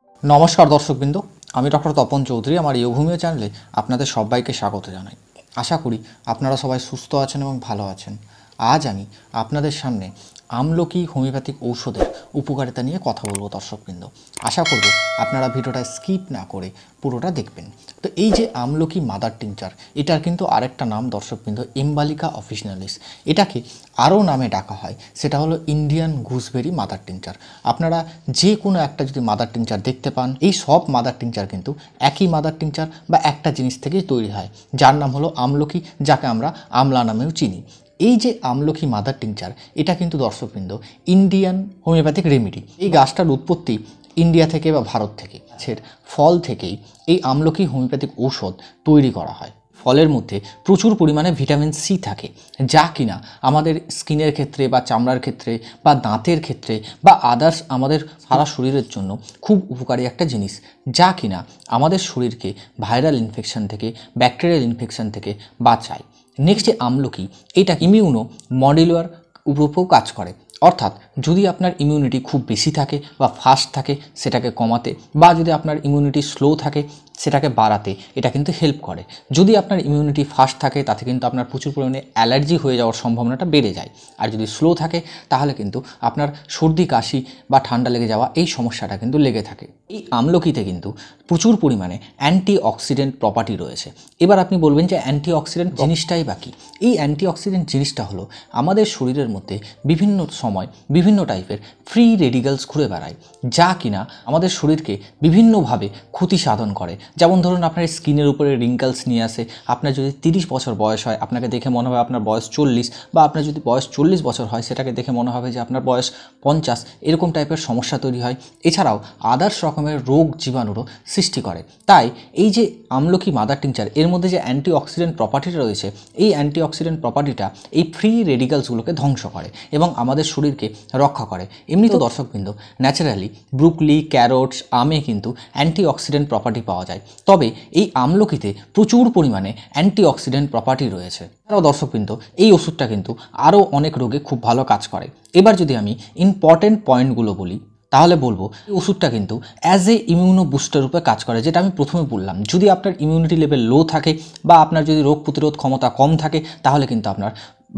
নমস্কার দর্শকবৃন্দ, আমি ডক্টর তপন চৌধুরী। আমার ইয়োভূমিও চ্যানেলে আপনাদের সবাইকে স্বাগত জানাই। আশা করি আপনারা সবাই সুস্থ আছেন এবং ভালো আছেন। আজ আমি আপনাদের সামনে আমলকি হোমিওপ্যাথিক ঔষধের উপকারিতা নিয়ে কথা বলবো দর্শকবৃন্দ। আশা করব আপনারা ভিডিওটা স্কিপ না করে পুরোটা দেখবেন। তো এই যে আমলকি মাদার টিংচার, এটার কিন্তু আরেকটা নাম দর্শকবৃন্দ এম্বালিকা অফিসিনালিস। এটাকে আরও নামে ডাকা হয়, সেটা হলো ইন্ডিয়ান গুজবেরি মাদার টিংচার। আপনারা যে কোনো একটা যদি মাদার টিংচার দেখতে পান, এই সব মাদার টিংচার কিন্তু একই মাদার টিংচার বা একটা জিনিস থেকেই তৈরি হয়, যার নাম হলো আমলকি, যাকে আমরা আমলা নামেও চিনি। এই যে আমলকি মাদার টিংচার, এটা কিন্তু দর্শকবৃন্দ ইন্ডিয়ান হোমিওপ্যাথিক রেমেডি। এই গাছটার উৎপত্তি ইন্ডিয়া থেকে বা ভারত থেকে, গাছের ফল থেকেই এই আমলকি হোমিওপ্যাথিক ঔষধ তৈরি করা হয়। ফলের মধ্যে প্রচুর পরিমাণে ভিটামিন সি থাকে, যা কিনা আমাদের স্কিনের ক্ষেত্রে বা চামড়ার ক্ষেত্রে বা দাঁতের ক্ষেত্রে বা আদার্স আমাদের সারা শরীরের জন্য খুব উপকারী একটা জিনিস, যা কিনা আমাদের শরীরকে ভাইরাল ইনফেকশন থেকে, ব্যাকটেরিয়াল ইনফেকশন থেকে বাঁচায়। নেক্সট যে আমলকি, এটা ইমিউনো মডুলার উপরেও কাজ করে, অর্থাৎ যদি আপনার ইমিউনিটি খুব বেশি থাকে বা ফাস্ট থাকে সেটাকে কমাতে, বা যদি আপনার ইমিউনিটি স্লো থাকে সেটাকে বাড়াতে এটা কিন্তু হেল্প করে। যদি আপনার ইমিউনিটি ফাস্ট থাকে তাতে কিন্তু আপনার প্রচুর পরিমাণে অ্যালার্জি হয়ে যাওয়ার সম্ভাবনাটা বেড়ে যায়, আর যদি স্লো থাকে তাহলে কিন্তু আপনার সর্দি কাশি বা ঠান্ডা লেগে যাওয়া এই সমস্যাটা কিন্তু লেগে থাকে। এই আমলকিতে কিন্তু প্রচুর পরিমাণে অ্যান্টিঅক্সিডেন্ট প্রপার্টি রয়েছে। এবার আপনি বলবেন যে অ্যান্টিঅক্সিডেন্ট জিনিসটাই বাকি। এই অ্যান্টিঅক্সিডেন্ট জিনিসটা হলো আমাদের শরীরের মধ্যে বিভিন্ন সময় বিভিন্ন টাইপের ফ্রি রেডিক্যালস ঘুরে বেড়ায়, যা কিনা আমাদের শরীরকে বিভিন্নভাবে ক্ষতি সাধন করে। যেমন ধরুন, আপনার স্কিনের উপরে রিঙ্কেলস নিয়ে আসে। আপনার যদি 30 বছর বয়স হয়, আপনাকে দেখে মনে হবে আপনার বয়স 40, বা আপনার যদি বয়স 40 বছর হয় সেটাকে দেখে মনে হবে যে আপনার বয়স 50। এরকম টাইপের সমস্যা তৈরি হয়। এছাড়াও আদার্স রকমের রোগ জীবাণুরও সৃষ্টি করে। তাই এই যে আমলকি মাদার টিংচার, এর মধ্যে যে অ্যান্টিঅক্সিডেন্ট প্রপার্টিটা রয়েছে, এই অ্যান্টিঅক্সিডেন্ট প্রপার্টিটা এই ফ্রি রেডিক্যালসগুলোকে ধ্বংস করে এবং আমাদের শরীরকে রক্ষা করে। এমনিতেও দর্শকবৃন্দ ন্যাচারালি ব্রুকলি, ক্যারোটস, আমে কিন্তু অ্যান্টিঅক্সিডেন্ট প্রপার্টি পাওয়া যায়, তবে এই আমলকিতে প্রচুর পরিমাণে অ্যান্টিঅক্সিডেন্ট প্রপার্টি রয়েছে। এছাড়াও দর্শকবৃন্দ এই ওষুধটা কিন্তু আরও অনেক রোগে খুব ভালো কাজ করে। এবার যদি আমি ইম্পর্টেন্ট পয়েন্টগুলো বলি তাহলে বলবো এই ওষুধটা কিন্তু অ্যাজ এ ইমিউনো বুস্টার রূপে কাজ করে, যেটা আমি প্রথমে বললাম। যদি আপনার ইমিউনিটি লেভেল লো থাকে বা আপনার যদি রোগ প্রতিরোধ ক্ষমতা কম থাকে, তাহলে কিন্তু আপনার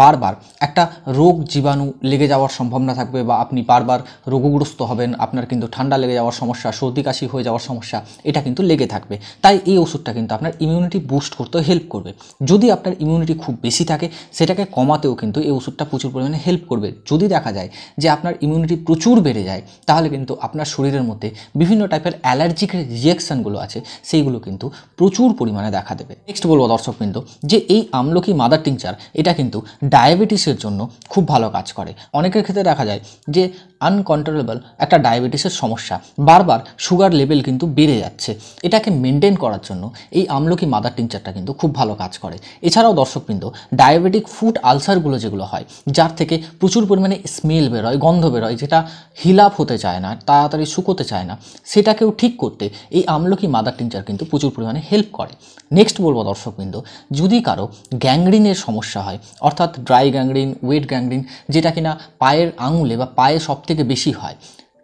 বারবার একটা রোগ জীবাণু লেগে যাওয়ার সম্ভাবনা থাকবে, বা আপনি বারবার রোগগ্রস্ত হবেন। আপনার কিন্তু ঠান্ডা লেগে যাওয়ার সমস্যা, সর্দি কাশি হয়ে যাওয়ার সমস্যা এটা কিন্তু লেগে থাকবে। তাই এই ওষুধটা কিন্তু আপনার ইমিউনিটি বুস্ট করতে হেল্প করবে। যদি আপনার ইমিউনিটি খুব বেশি থাকে, সেটাকে কমাতেও কিন্তু এই ওষুধটা প্রচুর পরিমাণে হেল্প করবে। যদি দেখা যায় যে আপনার ইমিউনিটি প্রচুর বেড়ে যায়, তাহলে কিন্তু আপনার শরীরের মধ্যে বিভিন্ন টাইপের অ্যালার্জিক রিয়াকশানগুলো আছে, সেইগুলো কিন্তু প্রচুর পরিমাণে দেখা দেবে। নেক্সট বলবো দর্শকবৃন্দ যে এই আমলকি মাদার টিংচার এটা কিন্তু ডায়াবেটিসের জন্য খুব ভালো কাজ করে। অনেকের ক্ষেত্রে দেখা যায় যে আনকন্ট্রোলেবল একটা ডায়াবেটিসের সমস্যা, বারবার সুগার লেভেল কিন্তু বেড়ে যাচ্ছে। এটাকে মেনটেন করার জন্য এই আমলকি মাদার টিংচারটা কিন্তু খুব ভালো কাজ করে। এছাড়াও দর্শকবৃন্দ ডায়াবেটিক ফুড আলসারগুলো যেগুলো হয়, যার থেকে প্রচুর পরিমাণে স্মেল বেরোয়, গন্ধ বেরোয়, যেটা হিল আপ হতে চায় না, তাড়াতাড়ি শুকোতে চায় না, সেটাকেও ঠিক করতে এই আমলকি মাদার টিংচার কিন্তু প্রচুর পরিমাণে হেল্প করে। নেক্সট বলবো দর্শকবৃন্দ, যদি কারো গ্যাংগ্রিনের সমস্যা হয়, অর্থাৎ ড্রাই গ্যাংগ্রিন, ওয়েট গ্যাংগ্রিন, যেটা কিনা পায়ের আঙুলে বা পায়ে সবথেকে বেশি হয়,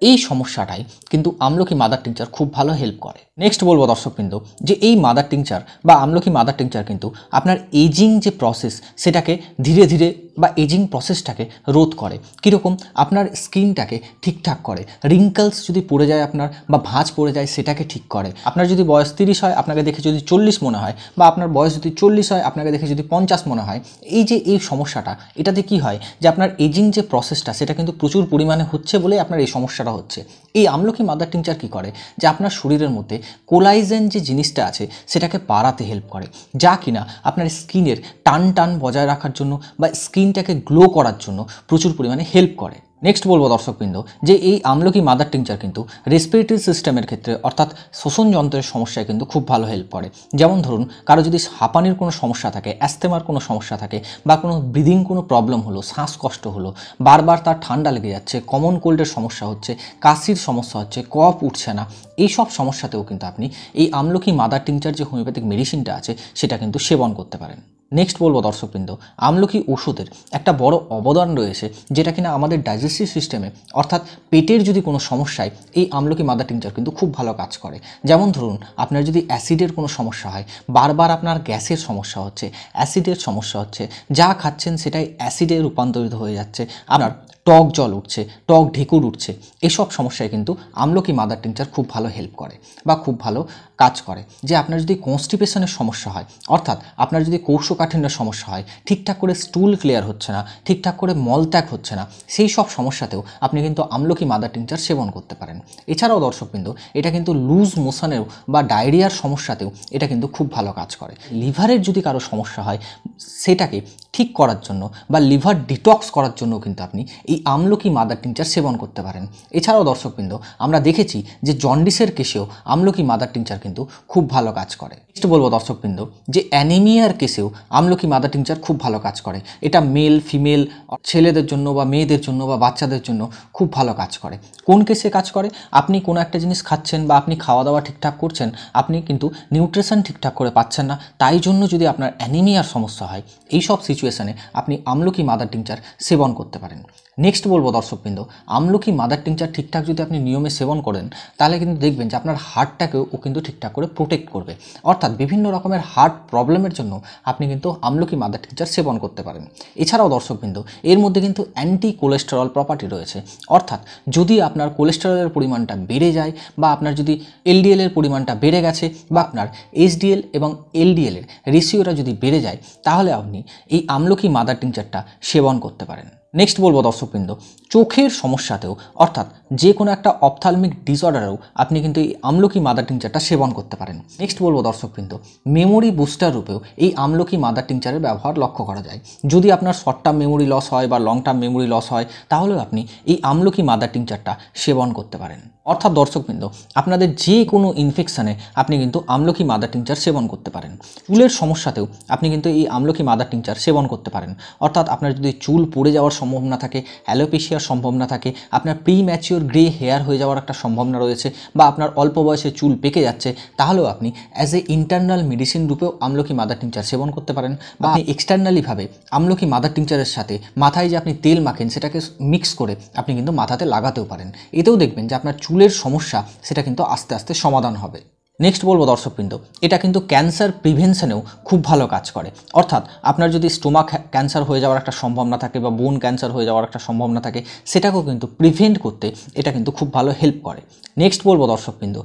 এই সমস্যাটাই কিন্তু আমলকি মাদার টিংচার খুব ভালো হেল্প করে। নেক্সট বলবো দর্শকবৃন্দ যে এই মাদার টিংচার বা আমলকি মাদার টিংচার কিন্তু আপনার এজিং যে প্রসেস সেটাকে ধীরে ধীরে বা এজিং প্রসেসটাকে রোধ করে। কীরকম? আপনার স্কিনটাকে ঠিকঠাক করে। রিঙ্কেলস যদি পড়ে যায় আপনার বা ভাঁজ পড়ে যায় সেটাকে ঠিক করে। আপনার যদি বয়স 30 হয়, আপনাকে দেখে যদি 40 মনে হয়, বা আপনার বয়স যদি 40 হয়, আপনাকে দেখে যদি 50 মনে হয়, এই যে এই সমস্যাটা, এটাতে কি হয় যে আপনার এজিং যে প্রসেসটা সেটা কিন্তু প্রচুর পরিমাণে হচ্ছে বলেই আপনার এই সমস্যাটা হচ্ছে। এই আমলকি মাদার টিংচার কী করে যে আপনার শরীরের মধ্যে কোলাইজেন যে জিনিসটা আছে সেটাকে বাড়াতে হেল্প করে, যা কিনা আপনার স্কিনের টান বজায় রাখার জন্য বা স্কিনটাকে গ্লো করার জন্য প্রচুর পরিমাণে হেল্প করে। নেক্সট বলবো দর্শকবৃন্দ যে এই আমলকি মাদার টিংচার কিন্তু রেসপিরেটরি সিস্টেমের ক্ষেত্রে, অর্থাৎ শ্বসন যন্ত্রের সমস্যায় কিন্তু খুব ভালো হেল্প করে। যেমন ধরুন, কারো যদি হাঁপানির কোনো সমস্যা থাকে, অ্যাস্থেমার কোনো সমস্যা থাকে, বা কোনো ব্রিদিং কোনো প্রবলেম হলো, শ্বাসকষ্ট হলো, বারবার তার ঠান্ডা লেগে যাচ্ছে, কমন কোল্ডের সমস্যা হচ্ছে, কাশির সমস্যা হচ্ছে, কফ উঠছে না, এই সব সমস্যাতেও কিন্তু আপনি এই আমলকি মাদার টিংচার যে হোমিওপ্যাথিক মেডিসিনটা আছে সেটা কিন্তু সেবন করতে পারেন। নেক্সট বলবো দর্শকবৃন্দ, আমলকি ওষুধের একটা বড় অবদান রয়েছে, যেটা কিনা আমাদের ডাইজেস্টিভ সিস্টেমে অর্থাৎ পেটের যদি কোনো সমস্যায় এই আমলকি মাদার টিংচার কিন্তু খুব ভালো কাজ করে। যেমন ধরুন আপনার যদি অ্যাসিডের কোনো সমস্যা হয়, বারবার আপনার গ্যাসের সমস্যা হচ্ছে, অ্যাসিডের সমস্যা হচ্ছে, যা খাচ্ছেন সেটাই অ্যাসিডে রূপান্তরিত হয়ে যাচ্ছে, আপনার টক জল উঠছে, টক ঢেকুর উঠছে, এসব সমস্যায় কিন্তু আমলকি মাদার টিংচার খুব ভালো হেল্প করে বা খুব ভালো কাজ করে। যে আপনার যদি কনস্টিপেশনের সমস্যা হয়, অর্থাৎ আপনার যদি কোষ্ঠকাঠিন্যের সমস্যা হয়, ঠিকঠাক করে স্টুল ক্লিয়ার হচ্ছে না, ঠিকঠাক করে মলত্যাগ হচ্ছে না, সেই সব সমস্যাতেও আপনি কিন্তু আমলকি মাদার টিংচার সেবন করতে পারেন। এছাড়াও দর্শকবৃন্দ, এটা কিন্তু লুজ মোশনেও বা ডায়রিয়ার সমস্যাতেও এটা কিন্তু খুব ভালো কাজ করে। লিভারের যদি কারো সমস্যা হয়, সেটাকে ঠিক করার জন্য বা লিভার ডিটক্স করার জন্য কিন্তু আপনি এই আমলকি মাদার টিংচার সেবন করতে পারেন। এছাড়াও দর্শকবৃন্দ, আমরা দেখেছি যে জন্ডিসের কেসেও আমলকি মাদার টিংচার কিন্তু খুব ভালো কাজ করে। নেক্সট বলবো দর্শকবৃন্দ, যে অ্যানিমিয়ার কেসেও আমলকি মাদার টিংচার খুব ভালো কাজ করে। এটা মেল ফিমেল ছেলেদের জন্য বা মেয়েদের জন্য বা বাচ্চাদের জন্য খুব ভালো কাজ করে। কোন কেসে কাজ করে? আপনি কোনো একটা জিনিস খাচ্ছেন বা আপনি খাওয়া দাওয়া ঠিকঠাক করছেন, আপনি কিন্তু নিউট্রিশন ঠিকঠাক করে পাচ্ছেন না, তাই জন্য যদি আপনার অ্যানিমিয়ার সমস্যা হয়, এই সব সিচুয়েশানে আপনি আমলকি মাদার টিংচার সেবন করতে পারেন। নেক্সট বলবো দর্শকবৃন্দ, আমলকি মাদার টিংচার ঠিকঠাক যদি আপনি নিয়মে সেবন করেন, তাহলে কিন্তু দেখবেন যে আপনার হার্টটাকেও ও কিন্তু ঠিকঠাক করে প্রোটেক্ট করবে। অর্থাৎ বিভিন্ন রকমের হার্ট প্রবলেমের জন্য আপনি কিন্তু আমলকি মাদার টিংচার সেবন করতে পারেন। এছাড়াও দর্শকবৃন্দ, এর মধ্যে কিন্তু অ্যান্টি কোলেস্টেরল প্রপার্টি রয়েছে। অর্থাৎ যদি আপনার কোলেস্টেরলের পরিমাণটা বেড়ে যায় বা আপনার যদি এলডিএলের পরিমাণটা বেড়ে গেছে বা আপনার এইচডিএল এবং এলডিএলের রেশিওটা যদি বেড়ে যায়, তাহলে আপনি এই আমলকি মাদার টিংচারটা সেবন করতে পারেন। নেক্সট বলবো দর্শকবৃন্দ, চোখের সমস্যাতেও অর্থাৎ যে কোনো একটা অপথ্যালমিক ডিসঅর্ডারেও আপনি কিন্তু এই আমলকি মাদার টিংচারটা সেবন করতে পারেন। নেক্সট বলবো দর্শকবৃন্দ, মেমোরি বুস্টার রূপেও এই আমলকি মাদার টিংচারের ব্যবহার লক্ষ্য করা যায়। যদি আপনার শর্ট টার্ম মেমোরি লস হয় বা লং টার্ম মেমোরি লস হয়, তাহলেও আপনি এই আমলকি মাদার টিংচারটা সেবন করতে পারেন। অর্থাৎ দর্শকবৃন্দ, আপনাদের যে কোনো ইনফেকশানে আপনি কিন্তু আমলকি মাদার টিংচার সেবন করতে পারেন। চুলের সমস্যাতেও আপনি কিন্তু এই আমলকি মাদার টিংচার সেবন করতে পারেন। অর্থাৎ আপনার যদি চুল পড়ে যাওয়ার সম্ভাবনা থাকে, অ্যালোপেশিয়ার সম্ভাবনা থাকে, আপনার প্রি ম্যাচিওর গ্রে হেয়ার হয়ে যাওয়ার একটা সম্ভাবনা রয়েছে, বা আপনার অল্প বয়সে চুল পেকে যাচ্ছে, তাহলেও আপনি অ্যাজ এ ইন্টারনাল মেডিসিন রূপেও আমলকি মাদার টিংচার সেবন করতে পারেন। বা আপনি এক্সটার্নালিভাবে আমলকি মাদার টিংচারের সাথে মাথায় যে আপনি তেল মাখেন, সেটাকে মিক্স করে আপনি কিন্তু মাথাতে লাগাতেও পারেন। এতেও দেখবেন যে আপনার চুলের সমস্যা সেটা কিন্তু আস্তে আস্তে সমাধান হবে। নেক্সট বলবো দর্শকবৃন্দ, এটা কিন্তু ক্যান্সার প্রিভেনশনেও খুব ভালো কাজ করে। অর্থাৎ আপনার যদি স্টোমাক ক্যান্সার হয়ে যাওয়ার একটা সম্ভাবনা থাকে বা বোন ক্যান্সার হয়ে যাওয়ার একটা সম্ভাবনা থাকে, সেটাকেও কিন্তু প্রিভেন্ট করতে এটা কিন্তু খুব ভালো হেল্প করে। নেক্সট বলবো দর্শকবৃন্দ,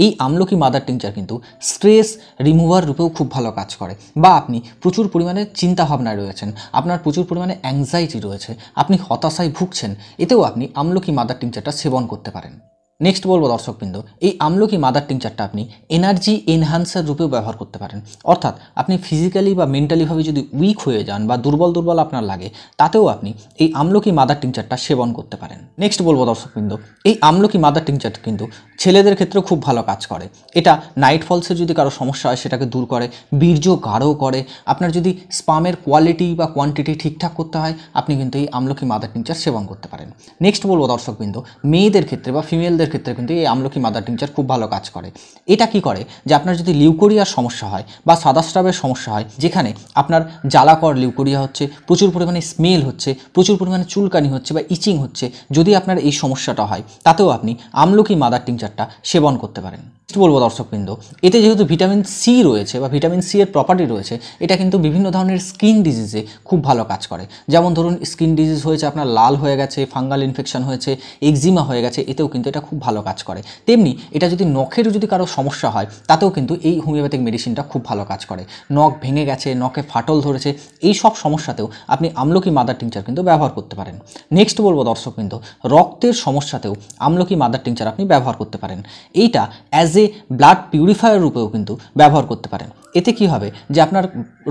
এই আমলকি মাদার টিংচার কিন্তু স্ট্রেস রিমুভার রূপেও খুব ভালো কাজ করে। বা আপনি প্রচুর পরিমাণে চিন্তাভাবনায় রয়েছেন, আপনার প্রচুর পরিমাণে অ্যাংজাইটি রয়েছে, আপনি হতাশায় ভুগছেন, এতেও আপনি আমলকি মাদার টিংচারটা সেবন করতে পারেন। নেক্সট বলবো দর্শকবৃন্দ, এই আমলকি মাদার টিংচারটা আপনি এনার্জি এনহান্সার রূপেও ব্যবহার করতে পারেন। অর্থাৎ আপনি ফিজিক্যালি বা মেন্টালিভাবে যদি উইক হয়ে যান বা দুর্বল দুর্বল আপনার লাগে, তাতেও আপনি এই আমলকি মাদার টিংচারটা সেবন করতে পারেন। নেক্সট বলবো দর্শকবৃন্দ, এই আমলকি মাদার টিংচার কিন্তু ছেলেদের ক্ষেত্রেও খুব ভালো কাজ করে। এটা নাইট ফলসের যদি কারো সমস্যা হয়, সেটাকে দূর করে, বীর্য গাঢ় করে। আপনার যদি স্পামের কোয়ালিটি বা কোয়ান্টিটি ঠিকঠাক করতে হয়, আপনি কিন্তু এই আমলকি মাদার টিংচার সেবন করতে পারেন। নেক্সট বলবো দর্শকবৃন্দ, মেয়েদের ক্ষেত্রে বা ফিমেলদের ক্ষেত্রে কিন্তু এই আমলকি মাদার টিংচার খুব ভালো কাজ করে। এটা কি করে, যে আপনার যদি লিউকোরিয়ার সমস্যা হয় বা সাদাস্রাবের সমস্যা হয়, যেখানে আপনার জ্বালাকর লিউকোরিয়া হচ্ছে, প্রচুর পরিমাণে স্মেল হচ্ছে, প্রচুর পরিমাণে চুলকানি হচ্ছে বা ইচিং হচ্ছে, যদি আপনার এই সমস্যাটা হয়, তাতেও আপনি আমলকি মাদার টিংচারটা সেবন করতে পারেন। বলবো দর্শকবৃন্দ, এতে যেহেতু ভিটামিন সি রয়েছে বা ভিটামিন সি এর প্রপার্টি রয়েছে, এটা কিন্তু বিভিন্ন ধরনের স্কিন ডিজিজে খুব ভালো কাজ করে। যেমন ধরুন স্কিন ডিজিজ হয়েছে, আপনার লাল হয়ে গেছে, ফাঙ্গাল ইনফেকশন হয়েছে, এক্সিমা হয়ে গেছে, এতেও কিন্তু এটা খুব ভালো কাজ করে। তেমনি এটা যদি নখের যদি কারো সমস্যা হয়, তাতেও কিন্তু এই হোমিওপ্যাথিক মেডিসিনটা খুব ভালো কাজ করে। নখ ভেঙে গেছে, নখে ফাটল ধরেছে, এই সব সমস্যাতেও আপনি আমলকি মাদার টিংচার কিন্তু ব্যবহার করতে পারেন। নেক্সট বলবো দর্শকবৃন্দ, রক্তের সমস্যাতেও আমলকি মাদার টিংচার আপনি ব্যবহার করতে পারেন। এইটা অ্যাজ এ ব্লাড পিউরিফায়ার রূপেও কিন্তু ব্যবহার করতে পারেন। এতে কি হবে, যে আপনার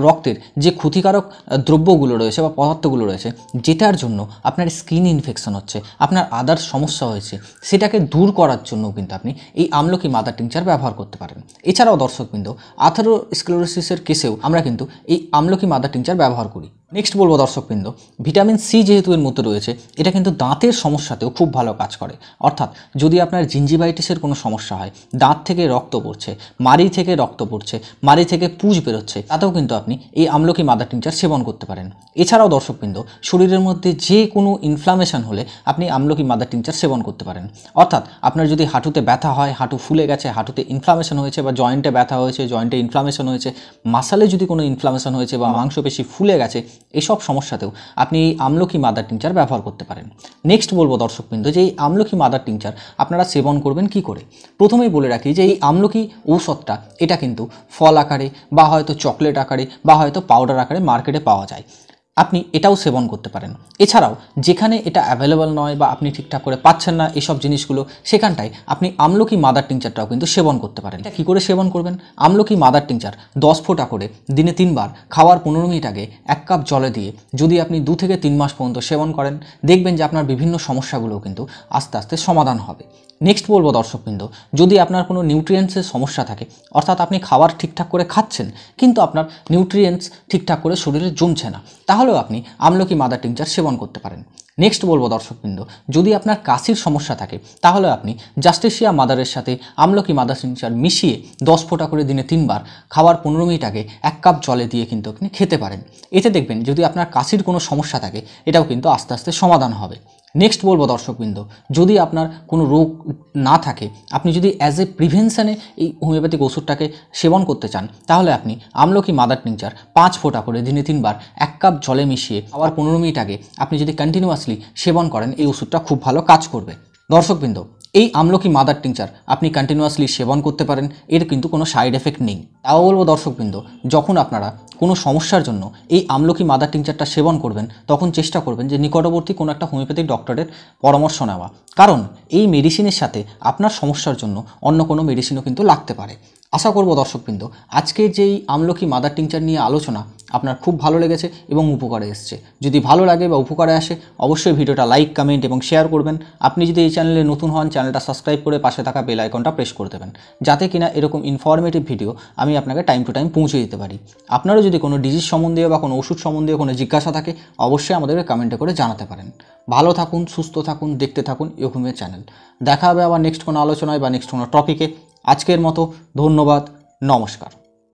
রক্তের যে ক্ষতিকারক দ্রব্যগুলো রয়েছে বা পদার্থগুলো রয়েছে, যেটার জন্য আপনার স্কিন ইনফেকশন হচ্ছে, আপনার আদার্স সমস্যা হয়েছে, সেটাকে দূর করার জন্য কিন্তু আপনি এই আমলকি মাদার টিংচার ব্যবহার করতে পারেন। এছাড়াও দর্শকবৃন্দ, আথেরোস্ক্লেরোসিসের কেসেও আমরা কিন্তু এই আমলকি মাদার টিংচার ব্যবহার করি। নেক্সট বলবো দর্শকবৃন্দ, ভিটামিন সি যেহেতু এর মধ্যে রয়েছে, এটা কিন্তু দাঁতের সমস্যাতেও খুব ভালো কাজ করে। অর্থাৎ যদি আপনার জিঞ্জিভাইটিসের কোনো সমস্যা হয়, দাঁত থেকে রক্ত পড়ছে, মাড়ি থেকে রক্ত পড়ছে, মাড়ি থেকে পুঁজ বেরোচ্ছে, তাতেও কিন্তু আপনি এই আমলকি মাদার টিংচার সেবন করতে পারেন। এছাড়াও দর্শকবৃন্দ, শরীরের মধ্যে যে কোনো ইনফ্লামেশন হলে আপনি আমলকি মাদার টিংচার সেবন করতে পারেন। অর্থাৎ আপনার যদি হাঁটুতে ব্যথা হয়, হাঁটু ফুলে গেছে, হাঁটুতে ইনফ্লামেশন হয়েছে, বা জয়েন্টে ব্যথা হয়েছে, জয়েন্টে ইনফ্লামেশন হয়েছে, মাসালে যদি কোনো ইনফ্লামেশন হয়েছে বা মাংসপেশি ফুলে গেছে, এইসব সমস্যাতেও আপনি এই আমলকি মাদার টিংচার ব্যবহার করতে পারেন। নেক্সট বলবো দর্শকবৃন্দ যে এই আমলকি মাদার টিংচার আপনারা সেবন করবেন কি করে। প্রথমেই বলে রাখি যে এই আমলকি ঔষধটা এটা কিন্তু ফল আকারে বা হয়তো চকলেট আকারে বা হয়তো পাউডার আকারে মার্কেটে পাওয়া যায়। আপনি এটাও সেবন করতে পারেন। এছাড়াও যেখানে এটা অ্যাভেলেবল নয় বা আপনি ঠিকঠাক করে পাচ্ছেন না এসব জিনিসগুলো, সেখানটায় আপনি আমলকি মাদার টিংচারটাও কিন্তু সেবন করতে পারেন। এটা কী করে সেবন করবেন? আমলকি মাদার টিংচার 10 ফোঁটা করে দিনে 3 বার খাওয়ার 15 মিনিট আগে 1 কাপ জলে দিয়ে যদি আপনি 2 থেকে 3 মাস পর্যন্ত সেবন করেন, দেখবেন যে আপনার বিভিন্ন সমস্যাগুলোও কিন্তু আস্তে আস্তে সমাধান হবে। নেক্সট বলবো দর্শকবৃন্দ, যদি আপনার কোনো নিউট্রিয়েন্টসের সমস্যা থাকে, অর্থাৎ আপনি খাবার ঠিকঠাক করে খাচ্ছেন কিন্তু আপনার নিউট্রিয়েন্টস ঠিকঠাক করে শরীরে জমছে না, তাহলেও আপনি আমলকি মাদার টিংচার সেবন করতে পারেন। নেক্সট বলবো দর্শকবৃন্দ, যদি আপনার কাশির সমস্যা থাকে, তাহলে আপনি জাস্টেসিয়া মাদারের সাথে আমলকি মাদার টিংচার মিশিয়ে 10 ফোঁটা করে দিনে 3 বার খাওয়ার 15 মিনিট আগে 1 কাপ জলে দিয়ে কিন্তু আপনি খেতে পারেন। এতে দেখবেন যদি আপনার কাশির কোনো সমস্যা থাকে, এটাও কিন্তু আস্তে আস্তে সমাধান হবে। নেক্সট বলবো দর্শকবৃন্দ, যদি আপনার কোনো রোগ না থাকে, আপনি যদি অ্যাজ এ প্রিভেনশনে এই হোমিওপ্যাথিক ওষুধটাকে সেবন করতে চান, তাহলে আপনি আমলকি মাদার টিংচার 5 ফোঁটা করে দিনে 3 বার 1 কাপ জলে মিশিয়ে খাওয়ার 15 মিনিট আগে আপনি যদি কন্টিনিউয়াসলি সেবন করেন, এই ওষুধটা খুব ভালো কাজ করবে। দর্শকবৃন্দ, এই আমলকি মাদার টিংচার আপনি কন্টিনিউয়াসলি সেবন করতে পারেন, এর কিন্তু কোনো সাইড এফেক্ট নেই। তাও বলবো দর্শকবৃন্দ, যখন আপনারা কোনো সমস্যার জন্য এই আমলকি মাদার টিংচারটা সেবন করবেন, তখন চেষ্টা করবেন যে নিকটবর্তী কোনো একটা হোমিওপ্যাথিক ডক্টরের পরামর্শ নেওয়া, কারণ এই মেডিসিনের সাথে আপনার সমস্যার জন্য অন্য কোনো মেডিসিনও কিন্তু লাগতে পারে। আশা করব দর্শকবৃন্দ, আজকে যেই আমলকি মাদার টিংচার নিয়ে আলোচনা আপনার খুব ভালো লেগেছে এবং উপকারে এসছে। যদি ভালো লাগে বা উপকারে আসে, অবশ্যই ভিডিওটা লাইক, কমেন্ট এবং শেয়ার করবেন। আপনি যদি এই চ্যানেলে নতুন হন, চ্যানেলটা সাবস্ক্রাইব করে পাশে থাকা বেল আইকনটা প্রেস করে দেবেন, যাতে কিনা এরকম ইনফরমেটিভ ভিডিও আমি আপনাকে টাইম টু টাইম পৌঁছে দিতে পারি। আপনারও যদি কোনো ডিজিজ সম্বন্ধীয় বা কোনো ওষুধ সম্বন্ধীয় কোনো জিজ্ঞাসা থাকে, অবশ্যই আমাদেরকে কমেন্টে করে জানাতে পারেন। ভালো থাকুন, সুস্থ থাকুন, দেখতে থাকুন ইয়োঘুমিয়া চ্যানেল। দেখা হবে আবার নেক্সট কোনো আলোচনায় বা নেক্সট কোনো টপিকে। আজকের মতো ধন্যবাদ, নমস্কার।